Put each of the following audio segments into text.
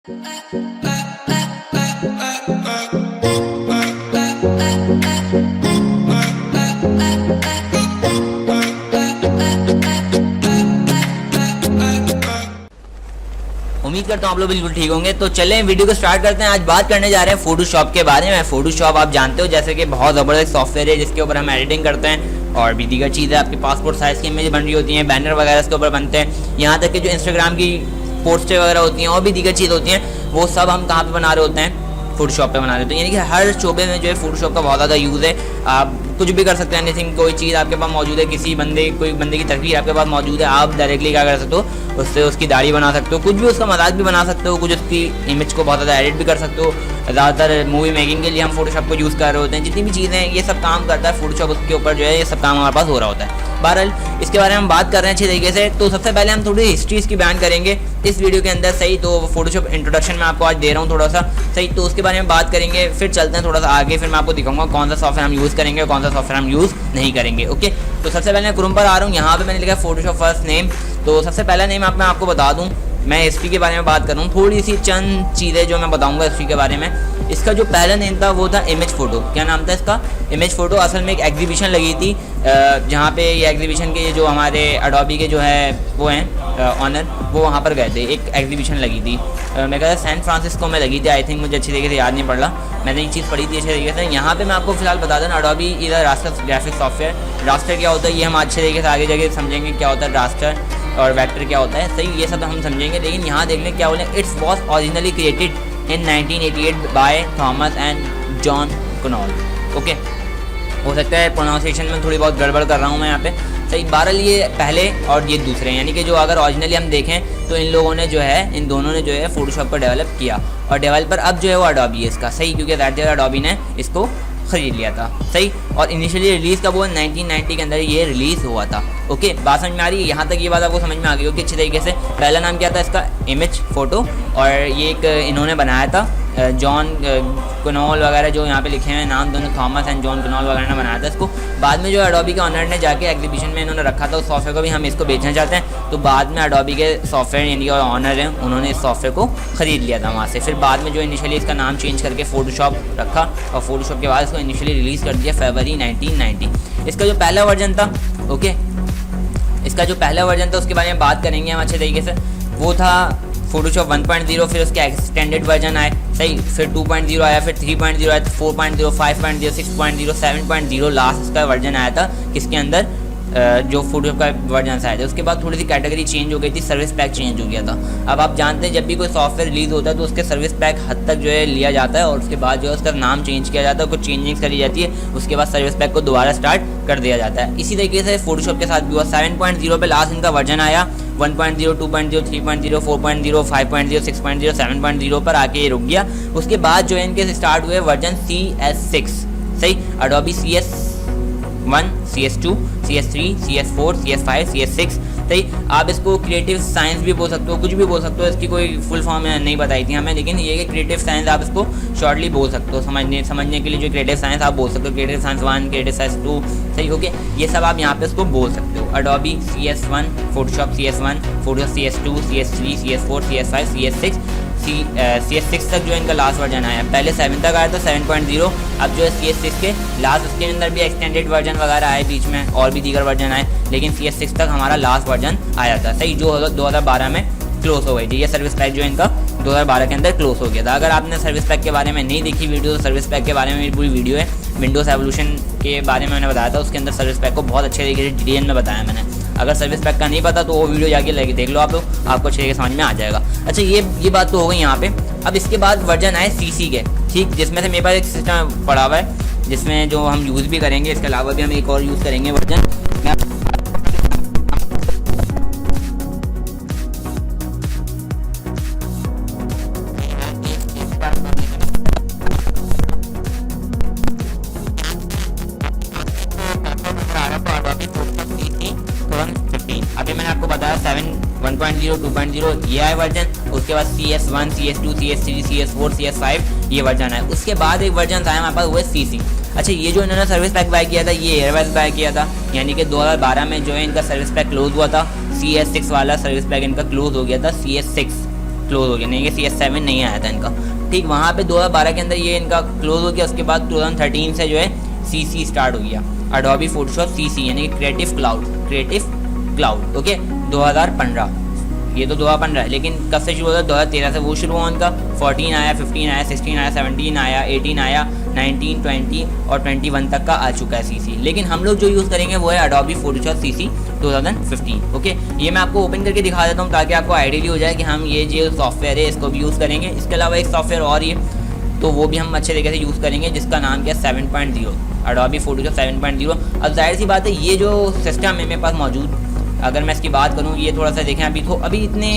उम्मीद करता हूँ आप लोग बिल्कुल ठीक होंगे। तो चलें वीडियो को स्टार्ट करते हैं। आज बात करने जा रहे हैं फोटोशॉप के बारे में। फोटोशॉप आप जानते हो जैसे कि बहुत ज़बरदस्त सॉफ्टवेयर है जिसके ऊपर हम एडिटिंग करते हैं और भी दीगर चीज़ें आपके पासपोर्ट साइज़ की इमेज बन रही होती हैं, बैनर वगैरह इसके ऊपर बनते हैं, यहाँ तक कि जो इंस्टाग्राम की पोस्टें वगैरह होती हैं और भी दीगर चीज़ होती हैं वो सब हम कहाँ पर बना रहे होते हैं, फोटोशॉप पे बना रहे होते हैं। यानी कि हर शोबे में जो है फोटोशॉप का बहुत ज़्यादा यूज़ है। आप कुछ भी कर सकते हैं, एनीथिंग, कोई चीज़ आपके पास मौजूद है, कोई बंदे की तस्वीर आपके पास मौजूद है, आप डायरेक्टली क्या कर सकते हो, उससे उसकी दाढ़ी बना सकते हो, कुछ भी उसका मजाक भी बना सकते हो, कुछ उसकी इमेज को बहुत ज़्यादा एडिट भी कर सकते हो। ज़्यादातर मूवी मेकिंग के लिए हम फोटोशॉप को यूज़ कर रहे होते हैं। जितनी भी चीज़ें हैं ये सब काम करता है फोटोशॉप, उसके ऊपर जो है ये सब काम हमारे पास हो रहा होता है। बहरहाल इसके बारे में हम बात कर रहे हैं अच्छे तरीके से। तो सबसे पहले हम थोड़ी हिस्ट्री इसकी बयान करेंगे इस वीडियो के अंदर, सही। तो फोटोशॉप इंट्रोडक्शन में आपको आज दे रहा हूँ थोड़ा सा, सही। तो उसके बारे में बात करेंगे, फिर चलते हैं थोड़ा सा आगे, फिर मैं आपको दिखाऊंगा कौन सा सॉफ्टवेयर हम यूज़ करेंगे और कौन सा सॉफ्टवेयर हम यूज़ नहीं करेंगे। ओके, तो सबसे पहले मैं क्रोम पर आ रहा हूँ। यहाँ पे मैंने लिखा फोटोशॉप फर्स्ट नेम। तो सबसे पहला नेम मैं आपको बता दूँ, मैं हिस्ट्री के बारे में बात कर रहा हूँ, थोड़ी सी चंद चीज़ें जो मैं बताऊँगा हिस्ट्री के बारे में। इसका जो पहला नेम था वो था इमेज फ़ोटो। क्या नाम था इसका? Image photo. असल में एक एग्जीबिशन लगी थी जहाँ पे ये एग्जीबिशन के जो हमारे एडोबी के जो है वो हैं ऑनर, वो वहाँ पर गए थे। एक एग्जीबिशन लगी थी, मैं कहता सैन फ्रांसिस्को में लगी थी, आई थिंक, मुझे अच्छी तरीके से याद नहीं पड़ रहा, मैंने एक चीज़ पढ़ी थी अच्छी तरीके से। यहाँ पे मैं आपको फिलहाल बता दूँ, Adobe is a raster graphic software. Raster क्या होता है ये हम अच्छे तरीके से आगे जाके समझेंगे, क्या होता है रास्टर और वेक्टर क्या होता है, सही, ये सब हम समझेंगे। लेकिन यहाँ देख लें क्या बोले, it's was originally created in 1988 by Thomas and John canal. Okay, हो सकता है प्रोनाउंसिएशन में थोड़ी बहुत गड़बड़ कर रहा हूँ मैं यहाँ पे, सही। बहरहाल ये पहले और ये दूसरे, यानी कि जो अगर ओरिजिनली हम देखें तो इन लोगों ने जो है, इन दोनों ने जो है फोटोशॉप को डेवलप किया, और डेवलपर अब जो है वो एडोबी है इसका, सही, क्योंकि एडोबी ने इसको खरीद लिया था, सही। और इनिशियली रिलीज़ कब हुआ? 1990 के अंदर ये रिलीज़ हुआ था। ओके, बात समझ में आ रही है? यहाँ तक ये बात आपको समझ में आ गई होगी अच्छी तरीके से। पहला नाम क्या था इसका? इमेज फ़ोटो, और ये एक इन्होंने बनाया था जॉन कनॉल वगैरह, जो यहाँ पे लिखे हैं नाम दोनों, थॉमस एंड जॉन कनॉल वगैरह ने बनाया था इसको। बाद में जो एडोबी के ऑनर ने जाके एग्जीबिशन में इन्होंने रखा था उस सॉफ्टवेयर को भी, हम इसको बेचना चाहते हैं, तो बाद में एडोबी के सॉफ्टवेयर यानी कि ऑनर हैं उन्होंने इस सॉफ्टवेयर को ख़रीद लिया था वहाँ से। फिर बाद में जो इनिशियली इसका नाम चेंज करके फोटोशॉप रखा, और फोटोशॉप के बाद इसको इनिशियली रिलीज़ कर दिया फरवरी 1990। इसका जो पहला वर्जन था, ओके, इसका जो पहला वर्जन था उसके बारे में बात करेंगे हम अच्छे तरीके से। वो था फोटोशॉप 1.0, फिर उसके एक्सटेंडेड वर्जन आए, सही, फिर 2.0 आया, फिर 3.0 आया, 4.0, 5.0, 6.0, 7.0 लास्ट इसका वर्जन आया था किसके अंदर, जो फोटोशॉप का वर्जन आया था। उसके बाद थोड़ी सी कैटेगरी चेंज हो गई थी, सर्विस पैक चेंज हो गया था। अब आप जानते हैं जब भी कोई सॉफ्टवेयर रिलीज़ होता है तो उसके सर्विस पैक हद तक जो है लिया जाता है, और उसके बाद जो है उसका नाम चेंज किया जाता है, कुछ चेंजिंग्स करी जाती है, उसके बाद सर्विस पैक को दोबारा स्टार्ट कर दिया जाता है। इसी तरीके से फोटोशॉप के साथ भी हुआ। 7.0 पे लास्ट इनका वर्जन आया, 1.0, 2.0, 3.0, 4.0, 5.0, 6.0, 7.0 पर आके ये रुक गया। उसके बाद जो है इनके स्टार्ट हुए वर्जन CS6, सही, Adobe CS1, CS2, CS3, CS4, CS5, CS6, सही। आप इसको क्रिएटिव साइंस भी बोल सकते हो, कुछ भी बोल सकते हो, इसकी कोई फुल फॉर्म नहीं बताई थी हमें, लेकिन ये कि क्रिएटिव साइंस आप इसको शॉर्टली बोल सकते हो, समझने के लिए। जो क्रिएटिव साइंस आप बोल सकते हो, क्रिएटिव साइंस 1, क्रिएटिव साइंस 2, सही, ओके, ये सब आप यहाँ पे इसको बोल सकते हो। Adobe CS1, Photoshop CS1, Photoshop CS2, CS3, CS4, CS5, CS6 तक जो इनका लास्ट वर्जन आया। पहले 7 तक आया था, 7.0, अब जो है CS6 के लास्ट, उसके अंदर भी एक्सटेंडेड वर्जन वगैरह आए बीच में, और भी दीगर वर्जन आए, लेकिन CS6 तक हमारा लास्ट वर्जन आया था, सही, जो 2012 में क्लोज हो गई थी। ये सर्विस पैक जो इनका 2012 के अंदर क्लोज हो गया था। अगर आपने सर्विस पैक के बारे में नहीं देखी वीडियो, तो सर्विस पैक के बारे में मेरी पूरी वीडियो है, विंडोज़ एवोल्यूशन के बारे में मैंने बताया था, उसके अंदर सर्विस पैक को बहुत अच्छे तरीके से डिटेल में बताया मैंने। अगर सर्विस पैक का नहीं पता तो वो वीडियो जाके लेके देख लो आप लोग, आपको अच्छे तरीके समझ में आ जाएगा। अच्छा, ये बात तो हो गई यहाँ पे। अब इसके बाद वर्जन आए CC के, ठीक, जिसमें से मेरे पास एक सिस्टम पड़ा हुआ है जिसमें जो हम यूज़ भी करेंगे, इसके अलावा भी हम एक और यूज़ करेंगे वर्जन। अभी मैंने आपको बताया 1.0, 2.0 ये आए वर्जन, उसके बाद CS1, CS2, CS3, CS4, CS5 ये वर्जन है। उसके बाद एक वर्जन आया हमारे पास, वो है CC। अच्छा, ये जो इन्होंने सर्विस पैक बाय किया था, ये एयरवेज बाय किया था, यानी कि 2012 में जो है इनका सर्विस पैक क्लोज हुआ था। CS6 वाला सर्विस पैक इनका क्लोज हो गया था, CS6, क्लोज हो गया, नहीं कि CS7 नहीं आया था इनका, ठीक। वहाँ पे 2012 के अंदर ये इनका क्लोज हो गया। उसके बाद 2013 से जो है CC स्टार्ट हो गया, एडोबी फोटोशॉप CC यानी कि क्रिएटिव क्लाउड, ओके। 2015, ये तो 2015 है, लेकिन कब से शुरू होता है? 2013 से वो शुरू हुआ उनका। 14 आया, 15 आया, 16 आया, 17 आया, 18 आया, 19, 20 और 21 तक का आ चुका है CC। लेकिन हम लोग जो यूज़ करेंगे वो है एडोबी फोटोशॉप CC 2015, ओके। ये मैं आपको ओपन करके दिखा देता हूँ ताकि आपको आइडिया हो जाए कि हम ये जो सॉफ्टवेयर है इसको भी यूज़ करेंगे। इसके अलावा एक सॉफ्टवेयर और ये, तो वो भी हम अच्छे तरीके से यूज़ करेंगे, जिसका नाम क्या है 7.0, एडोबी फोटोशॉप 7.0। अब जाहिर सी बात है ये जो सिस्टम है मेरे पास मौजूद, अगर मैं इसकी बात करूँ, ये थोड़ा सा देखें अभी इतने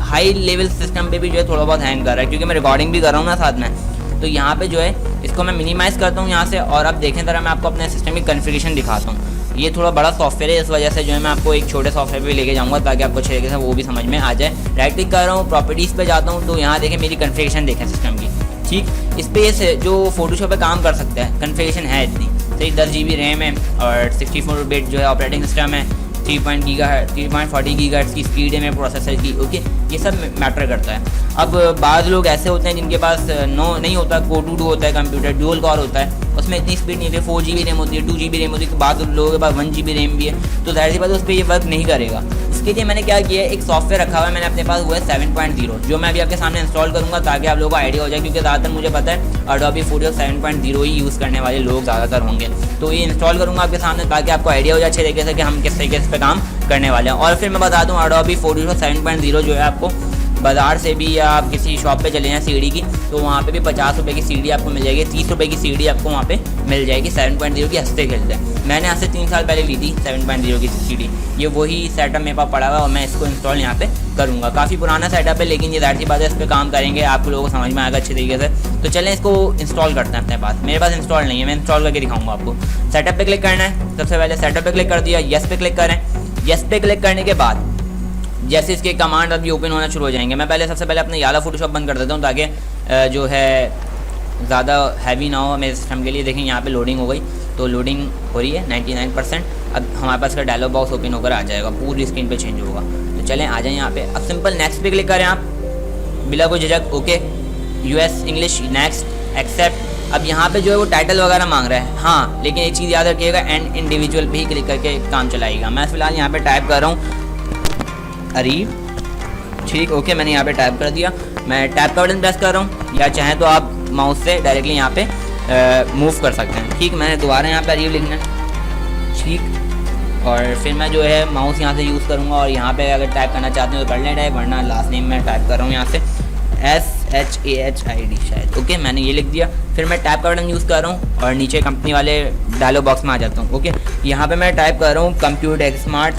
हाई लेवल सिस्टम पे भी जो है थोड़ा बहुत हैंग कर रहा है, क्योंकि मैं रिकॉर्डिंग भी कर रहा हूँ ना साथ में। तो यहाँ पे जो है इसको मैं मिनिमाइज़ करता हूँ यहाँ से, और अब देखें ज़रा मैं आपको अपने सिस्टम की कॉन्फ़िगरेशन दिखाता हूँ। ये थोड़ा बड़ा सॉफ्टवेयर है, इस वजह से जो है मैं आपको एक छोटे सॉफ्टवेयर पे लेके जाऊँगा ताकि आपको अच्छे तरीके से वो भी समझ में आ जाए। राइट क्लिक कर रहा हूँ, प्रॉपर्टीज़ पे जाता हूँ, तो यहाँ देखें मेरी कॉन्फ़िगरेशन देखें सिस्टम की, ठीक। इस पर ये जो फोटोशॉप पे काम कर सकता है, कॉन्फ़िगरेशन है इतनी सही। 10 GB रैम है और 64 बिट जो है ऑपरेटिंग सिस्टम है, 3.40 GHz की स्पीड है मेरे प्रोसेसर की, ओके। ये सब मैटर करता है। अब बाद लोग ऐसे होते हैं जिनके पास नहीं होता, कोर होता है कंप्यूटर, ड्यूल कोर होता है, उसमें इतनी स्पीड नहीं होती, 4 GB रैम होती है, 2 GB रैम होती है, तो बाद लोगों के पास 1 GB रैम भी है, तो जाहिर सी बात है उस पर ये वर्क नहीं करेगा। इसके लिए मैंने क्या किया है, एक सॉफ्टवेयर रखा हुआ है मैंने अपने पास, वो है 7.0, जो मैं अभी आपके सामने इंस्टॉल करूँगा ताकि आप लोगों को आइडिया हो जाए, क्योंकि ज़्यादातर मुझे पता है एडोबी फोटोशॉप 7.0 ही यूज़ करने वाले लोग ज़्यादातर होंगे। तो ये इंस्टॉल करूँगा आपके सामने ताकि आपको आइडिया हो जाए अच्छे तरीके से कि हम किस तरीके से काम करने वाले हैं। और फिर मैं बता दूँ एडोबी फोटोशॉप 7.0 जो है आपको बाज़ार से भी या आप किसी शॉप पे चले जाएँ सीडी की, तो वहाँ पे भी 50 रुपये की सीडी आपको मिल जाएगी, 30 रुपये की सीडी आपको वहाँ पे मिल जाएगी 7.0 की हंसते खेलते हैं। मैंने आज से 3 साल पहले ली थी 7.0 की सीडी, ये वही सेटअप मेरे पास पड़ा हुआ है और मैं इसको इंस्टॉल यहाँ पे करूँगा। काफ़ी पुराना सेटअप है, लेकिन ये जाहिर सी बात है इस पर काम करेंगे आप लोगों को समझ में आएगा अच्छे तरीके से। तो चलें इसको इंस्टॉल करते हैं अपने पास। मेरे पास इंस्टॉल नहीं है, मैं इंस्टॉल करके दिखाऊँगा आपको। सेटअप पे क्लिक करना है, सबसे पहले सेटअप पे क्लिक कर दिया, येस पे क्लिक करें। येस पे क्लिक करने के बाद जैसे इसके कमांड अभी ओपन होना शुरू हो जाएंगे, मैं सबसे पहले अपने याला फोटोशॉप बंद कर देता हूँ ताकि जो है ज़्यादा हैवी ना हो मेरे सिस्टम के लिए। देखें यहाँ पे लोडिंग हो गई, तो लोडिंग हो रही है 99%। अब हमारे पास का डायलॉग बॉक्स ओपन होकर आ जाएगा, पूरी स्क्रीन पे चेंज होगा। तो चलें आ जाएँ यहाँ पे। अब सिंपल नेक्स्ट पे क्लिक करें आप, बिला कोई झिझक, okay. US English, next, accept. अब यहाँ पे जो है वो टाइटल वगैरह मांग रहा है, हाँ, लेकिन एक चीज़ याद रखिएगा, एंड इंडिविजुअल भी क्लिक करके काम चलाएगा। मैं फिलहाल यहाँ पे टाइप कर रहा हूँ अरीब, ठीक, ओके। मैंने यहाँ पे टाइप कर दिया। मैं टैप का बटन प्रेस कर रहा हूँ, या चाहें तो आप माउस से डायरेक्टली यहाँ पे मूव कर सकते हैं, ठीक। मैंने दोबारा यहाँ पे अरीब लिखना है, ठीक। और फिर मैं जो है माउस यहाँ से यूज़ करूँगा, और यहाँ पे अगर टाइप करना चाहते हैं तो कर लें टाइप, वरना लास्ट नेम मैं टाइप कर रहा हूँ यहाँ से SHAHID शायद, ओके। मैंने ये लिख दिया। फिर मैं टैप का बटन यूज़ कर रहा हूँ और नीचे कंपनी वाले डायलॉग बॉक्स में आ जाता हूँ, ओके। यहाँ पे मैं टाइप कर रहा हूँ computex smart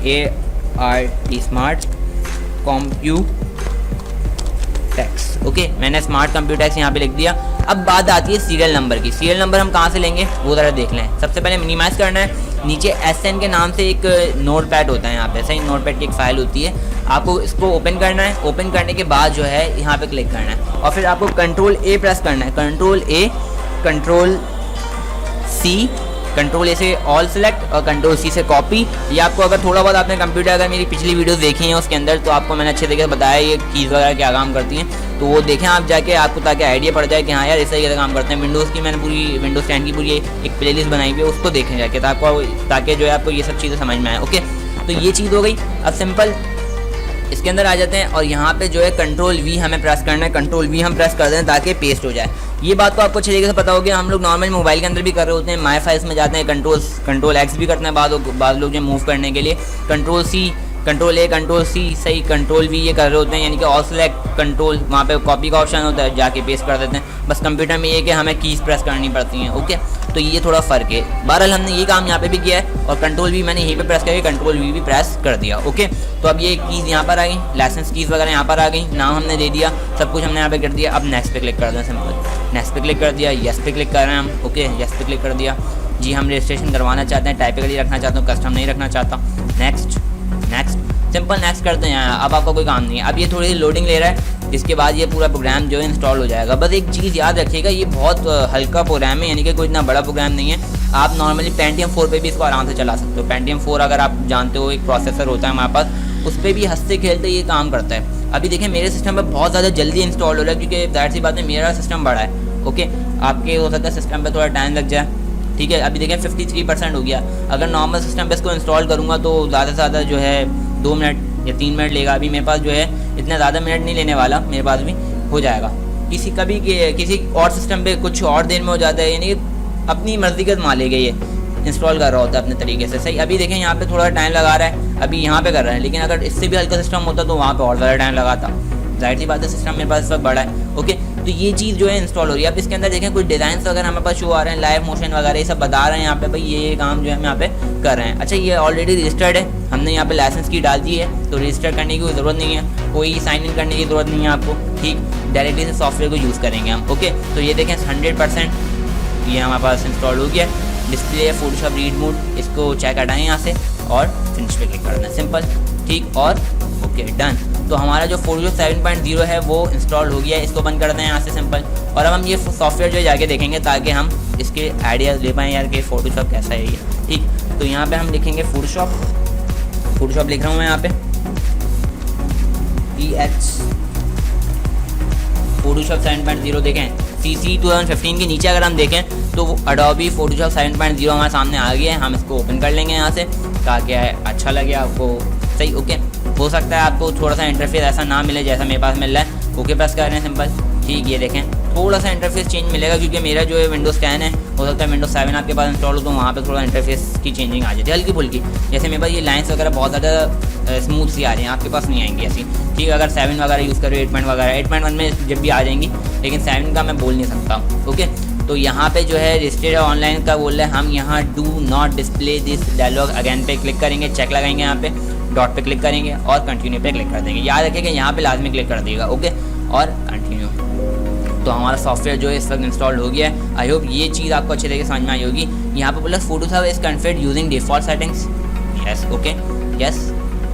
ART smart computex, okay. मैंने स्मार्ट कम्प्यूटेक्स यहाँ पे लिख दिया। अब बात आती है सीरियल नंबर की। सीरियल नंबर हम कहाँ से लेंगे वो ज़रा देख लें। सबसे पहले मिनिमाइज़ करना है, नीचे SN के नाम से एक नोट पैड होता है, यहाँ पे सही नोट पैड की एक फाइल होती है, आपको इसको ओपन करना है। ओपन करने के बाद जो है यहाँ पे क्लिक करना है और फिर आपको कंट्रोल A प्रेस करना है, control A, control C, control A से ऑल सेलेक्ट और कंट्रोल C से कॉपी। ये आपको अगर थोड़ा बहुत आपने कंप्यूटर अगर मेरी पिछली वीडियोस देखी हैं उसके अंदर, तो आपको मैंने अच्छे तरीके से बताया ये कीज़ वगैरह क्या काम करती हैं, तो वो देखें आप जाके, आपको ताकि आइडिया पड़ जाए कि हाँ यार इस तरीके से काम करते हैं। विंडोज़ की मैंने पूरी विंडोज़ 10 की पूरी एक प्लेलिस्ट बनाई हुई है, उसको देखें जाके ताकि जो है आपको ये सब चीज़ें समझ में आए, ओके। तो ये चीज़ हो गई। अब सिंपल इसके अंदर आ जाते हैं और यहाँ पे जो है कंट्रोल V हमें प्रेस करना है, कंट्रोल V हम प्रेस कर दें ताकि पेस्ट हो जाए। ये बात तो आपको अच्छे तरीके से पता होगी, हम लोग नॉर्मल मोबाइल के अंदर भी कर रहे होते हैं, माई फाइल्स में जाते हैं, कंट्रोल X भी करते हैं बाद लोग जो मूव करने के लिए, control C, control A, control C, सही, कंट्रोल V ये कर रहे होते हैं, यानी कि ऑल सेलेक्ट कंट्रोल, वहाँ पे कॉपी का ऑप्शन होता है, जाके पेस्ट कर देते हैं। बस कंप्यूटर में ये कि हमें कीज़ प्रेस करनी पड़ती हैं, ओके। तो ये थोड़ा फ़र्क है। बहरहाल हमने ये काम यहाँ पे भी किया है और कंट्रोल V मैंने यहीं पे प्रेस करके कंट्रोल V भी प्रेस कर दिया, ओके। तो अब ये कीज़ यहाँ पर आ गई, लाइसेंस कीज़ वगैरह यहाँ पर आ गई, नाम हमने दे दिया, सब कुछ हमने यहाँ पे कर दिया। अब नेक्स्ट पे क्लिक कर दें, सिंपल नेक्स्ट पे क्लिक कर दिया, येस पे क्लिक कर रहे हैं हम, ओके, येस पे क्लिक कर दिया। जी हम रजिस्ट्रेशन करवाना चाहते हैं, टाइपिकली रखना चाहता हूँ, कस्टम नहीं रखना चाहता, नेक्स्ट, सिंपल नेक्स्ट करते हैं। अब आपका कोई काम नहीं है। अब ये थोड़ी सी लोडिंग ले रहा है, इसके बाद ये पूरा प्रोग्राम जो है इंस्टॉल हो जाएगा। बस एक चीज़ याद रखिएगा, ये बहुत हल्का प्रोग्राम है, यानी कि कोई इतना बड़ा प्रोग्राम नहीं है। आप नॉर्मली Pentium 4 पे भी इसको आराम से चला सकते हो। Pentium 4 अगर आप जानते हो एक प्रोसेसर होता है हमारे पास, उस पर भी हंसते खेलते ये काम करता है। अभी देखें मेरे सिस्टम पे बहुत ज़्यादा जल्दी इंस्टॉल हो रहा है, क्योंकि जाहिर सी बात है मेरा सिस्टम बड़ा है। ओके, आपके हो सकता है सिस्टम पे थोड़ा टाइम लग जाए, ठीक है। अभी देखें 53% हो गया। अगर नॉर्मल सिस्टम पे इसको इंस्टॉल करूँगा तो ज़्यादा से ज़्यादा जो है 2 मिनट या 3 मिनट लेगा। अभी मेरे पास जो है इतना ज़्यादा मिनट नहीं लेने वाला, मेरे पास भी हो जाएगा। किसी और सिस्टम पे कुछ और देर में हो जाता है, यानी अपनी मर्ज़ी का मान लेगा, ये इंस्टॉल कर रहा होता है अपने तरीके से। सही, अभी देखें यहाँ पे थोड़ा टाइम लगा रहा है, अभी यहाँ पे कर रहा है, लेकिन अगर इससे भी हल्का सिस्टम होता तो वहाँ पे और ज़्यादा टाइम लगाता। जाहिर सी बात है सिस्टम मेरे पास इस वक्त बड़ा है। ओके, तो ये चीज़ जो है इंस्टॉल हो रही है। अब इसके अंदर देखें कुछ डिज़ाइन वगैरह हमारे पास शो आ रहे हैं, लाइव मोशन वगैरह ये सब बता रहे हैं यहाँ पे, भाई ये काम जो है हम यहाँ पे कर रहे हैं। अच्छा, ये ऑलरेडी रजिस्टर्ड है, हमने यहाँ पे लाइसेंस की डाल दी है, तो रजिस्टर करने की कोई ज़रूरत नहीं है, कोई साइन इन करने की ज़रूरत नहीं है आपको, ठीक। डायरेक्टली से सॉफ्टवेयर को यूज़ करेंगे हम। ओके, तो ये देखें 100% ये हमारे पास इंस्टॉल हो गया। डिस्प्ले है फोटोशॉप रीड मोड, इसको चेक हटाएं यहाँ से और फिनिश पे क्लिक करना है, सिंपल, ठीक। और ओके, डन। तो हमारा जो फोटोशॉप 7.0 है वो इंस्टॉल हो गया है। इसको बंद कर दें यहाँ से, सिंपल। और अब हम ये सॉफ्टवेयर जो है जाके देखेंगे, ताकि हम इसके आइडिया ले पाएँ यार कि फोटोशॉप कैसा है ये, ठीक। तो यहाँ पे हम लिखेंगे फोटोशॉप लिख रहा हूँ मैं यहाँ पे, फोटोशॉप 7.0 देखें, CC 2015 के नीचे अगर हम देखें तो वो अडोबी फोटोशॉप 7.0 हमारे सामने आ गया है। हम इसको ओपन कर लेंगे यहाँ से, ताकि अच्छा लगे आपको। सही, ओके। हो सकता है आपको थोड़ा सा इंटरफेस ऐसा ना मिले जैसा मेरे पास मिल रहा है। ओके प्रेस कर रहे हैं, सिंपल, ठीक। ये देखें थोड़ा सा इंटरफेस चेंज मिलेगा, क्योंकि मेरा जो है विंडोज़ 10 है, हो सकता है विंडोज़ 7 आपके पास इंस्टॉल हो तो वहाँ पे थोड़ा इंटरफेस की चेंजिंग आ जाती है, हल्की फुल्की। जैसे मेरे पास ये लाइन्स वगैरह बहुत ज़्यादा स्मूथ सी आ रही हैं, आपके पास नहीं आएंगी ऐसी, ठीक। अगर 7 वगैरह यूज़ करो, 8.1 में जब भी आ जाएंगी, लेकिन 7 का मैं बोल नहीं सकता। ओके, तो यहाँ पे जो है रजिस्टर्ड ऑनलाइन का बोल रहा है, हम यहाँ do not display this dialog again पे क्लिक करेंगे, चेक लगाएंगे, यहाँ पे डॉट पे क्लिक करेंगे और कंटिन्यू पे क्लिक कर देंगे। याद रखिएगा यहाँ पे लाजमी क्लिक कर देगा, ओके, और कंटिन्यू। तो हमारा सॉफ्टवेयर जो है इस वक्त इंस्टॉल हो गया है। आई होप ये चीज़ आपको अच्छे तरीके से समझ में आई होगी। यहाँ पे बोला Photoshop is configured using default settings, yes, okay, yes,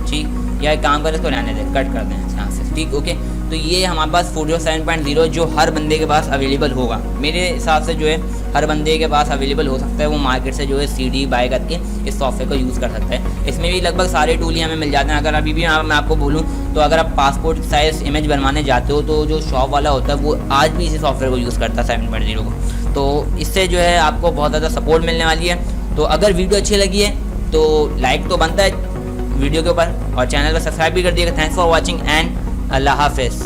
ठीक। या एक काम करें, इसको रहने दें, कट कर दें यहाँ से, ठीक। ओके, तो ये हमारे पास फोटोशॉप 7.0 जो हर बंदे के पास अवेलेबल होगा, मेरे हिसाब से जो है हर बंदे के पास अवेलेबल हो सकता है। वो मार्केट से जो है CD बाय करके इस सॉफ्टवेयर को यूज़ कर सकता है। इसमें भी लगभग सारे टूल ही हमें मिल जाते हैं। अगर अभी भी मैं आपको बोलूँ तो अगर आप पासपोर्ट साइज इमेज बनवाने जाते हो तो जो शॉप वाला होता है वो आज भी इसी सॉफ्टवेयर को यूज़ करता है 7.0 को। तो इससे जो है आपको बहुत ज़्यादा सपोर्ट मिलने वाली है। तो अगर वीडियो अच्छी लगी है तो लाइक तो बनता है वीडियो के ऊपर, और चैनल को सब्सक्राइब भी कर दिएगा। थैंक्स फॉर वॉचिंग एंड अल्लाह हाफिज़।